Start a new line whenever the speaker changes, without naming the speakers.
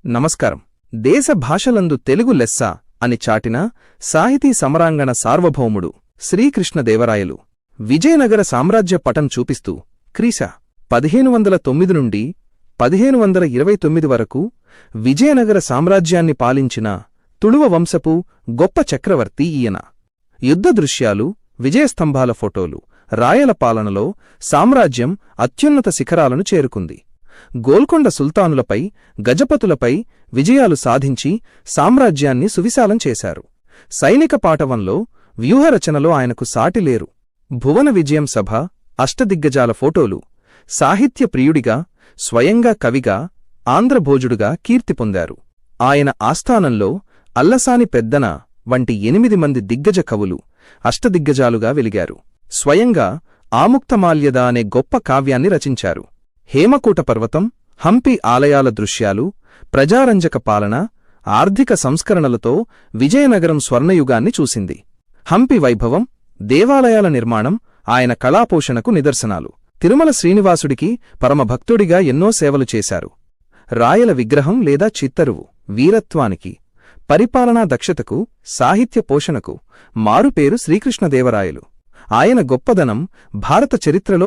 నమస్కారం. దేశ భాషలందు తెలుగు లెస్స అని చాటిన సాహితీ సమరాంగణ సార్వభౌముడు శ్రీకృష్ణదేవరాయలు విజయనగర సామ్రాజ్య పటం చూపిస్తూ క్రీశ 1509 నుండి 1529 వరకు విజయనగర సామ్రాజ్యాన్ని పాలించిన తుళువ వంశపు గొప్ప చక్రవర్తి ఈయన. యుద్ధ దృశ్యాలు, విజయస్తంభాల ఫోటోలు, రాయల పాలనలో సామ్రాజ్యం అత్యున్నత శిఖరాలను చేరుకుంది. గోల్కొండ సుల్తానులపై, గజపతులపై విజయాలు సాధించి సామ్రాజ్యాన్ని సువిశాలం చేశారు. సైనిక పాటవంలో, వ్యూహరచనలో ఆయనకు సాటిలేరు. భువన విజయం సభ, అష్టదిగ్గజాల ఫోటోలు, సాహిత్య ప్రియుడిగా, స్వయంగా కవిగా, ఆంధ్రభోజుడుగా కీర్తి పొందారు. ఆయన ఆస్థానంలో అల్లసాని పెద్దన వంటి 8 మంది దిగ్గజ కవులు అష్టదిగ్గజాలుగా వెలిగారు. స్వయంగా ఆముక్తమాల్యద అనే గొప్ప కావ్యాన్ని రచించారు. హేమకూట పర్వతం, హంపి ఆలయాల దృశ్యాలు, ప్రజారంజక పాలన, ఆర్థిక సంస్కరణలతో విజయనగరం స్వర్ణయుగాన్ని చూసింది. హంపి వైభవం, దేవాలయాల నిర్మాణం ఆయన కళాపోషణకు నిదర్శనాలు. తిరుమల శ్రీనివాసుడికి పరమభక్తుడిగా ఎన్నో సేవలు చేశారు. రాయల విగ్రహం లేదా చిత్తరువు వీరత్వానికి, పరిపాలనా దక్షతకు, సాహిత్య పోషణకు మారుపేరు శ్రీకృష్ణదేవరాయలు. ఆయన గొప్పదనం భారత చరిత్రలో